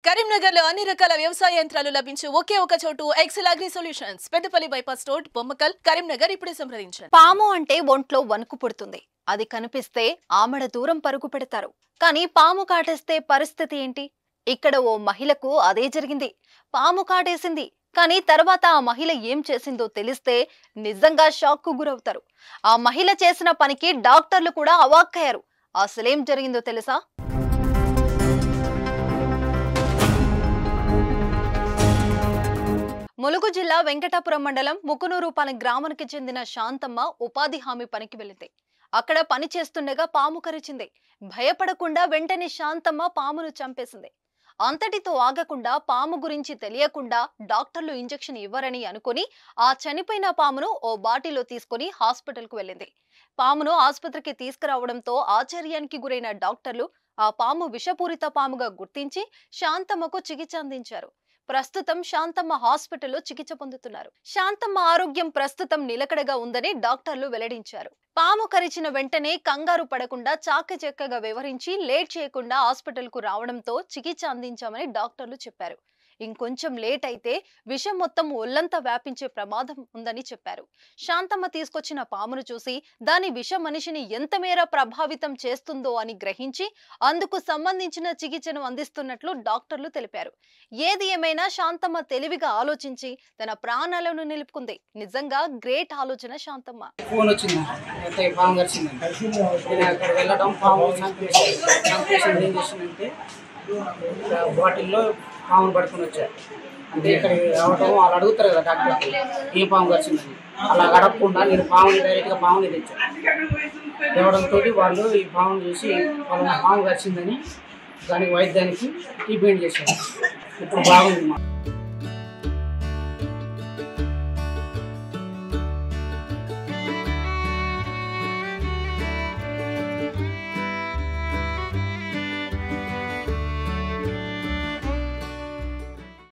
కరీంనగర్లో అన్ని రకాల వ్యవసాయ యంత్రాలు లభించే ఒకే ఒక చోటు Excel agri solutions Peddapalli bypass road Bommakal Karimnagar ఇప్పుడే సంప్రదించండి. పాము అంటే ఒంట్లో వణుకు పుడుతుంది. అది కనిపిస్తే ఆమడ దూరం పరుగు పెడతారు. కానీ పాము కాటేస్తే పరిస్థితి ఏంటి? ఇక్కడ ఓ మహిళకు అదే జరిగింది. పాము కాటేసింది. కానీ తర్వాత ఆ మహిళ ఏం చేసిందో తెలిస్తే నిజంగా షాక్ కు గురవుతారు. ఆ మహిళ చేసిన పనికి డాక్టర్లు కూడా అవాక్కయ్యారు. అసలేం జరిగిందో తెలుసా? ములుగు జిల్లా వెంకటాపురం మండలం ముకునూరుపాలెం గ్రామానికి చెందిన శాంతమ్మ ఉపాధి హామీ పనికి వెళ్ళింది. అక్కడ పని చేస్తుండగా పాము కరిచింది. భయపడకుండా వెంటనే శాంతమ్మ పామును చంపేసింది. అంతటితో ఆగకుండా పాము గురించి తెలియకుండా డాక్టర్లు ఇంజెక్షన్ ఇవ్వరని అనుకుని ఆ చనిపోయిన పామును ఓ బాటిలో తీసుకుని హాస్పిటల్ కు వెళ్ళింది. పామును ఆసుపత్రికి తీసుకురావడంతో ఆశ్చర్యానికి గురైన డాక్టర్లు ఆ పాము విషపూరిత పాముగా గుర్తించి శాంతమ్మకు చికిత్స అందించారు. ప్రస్తుతం శాంతమ్మ హాస్పిటల్లో చికిత్స పొందుతున్నారు. శాంతమ్మ ఆరోగ్యం ప్రస్తుతం నిలకడగా ఉందని డాక్టర్లు వెల్లడించారు. పాము కరిచిన వెంటనే కంగారు పడకుండా చాకచక్యంగా వ్యవహరించి లేట్ చేయకుండా హాస్పిటల్ కు రావడంతో చికిత్స అందించామని డాక్టర్లు చెప్పారు. ఇంకొంచెం లేట్ అయితే విషం మొత్తం ఒళ్లంతా వ్యాపించే ప్రమాదం ఉందని చెప్పారు. శాంతమ్మ తీసుకొచ్చిన పామును చూసి దాని విషం మనిషిని ఎంత మేర ప్రభావితం చేస్తుందో అని గ్రహించి అందుకు సంబంధించిన చికిత్సను అందిస్తున్నట్లు డాక్టర్లు తెలిపారు. ఏది ఏమైనా శాంతమ్మ తెలివిగా ఆలోచించి తన ప్రాణాలను నిలుపుకుంది. నిజంగా గ్రేట్ ఆలోచన శాంతమ్మ. ఫోన్ వచ్చింది, పాము కరిచింది. అక్కడ వెళ్ళడం పాము ఏం చేసిందంటే బాటిల్లో పామును పడుకొని వచ్చారు. అంటే ఇక్కడ రావడం వాళ్ళు అడుగుతారు కదా డాక్టర్ ఏ పాము కరిచిందని. అలా అడగకుండా నేను పాముని డైరెక్ట్గా పాముని తెచ్చాను. తేవడంతో వాళ్ళు ఈ పామును చూసి వాళ్ళ పాము కరిచిందని దానికి వైద్యానికి ట్రీట్మెంట్ చేశారు. ఇప్పుడు బాగుంది.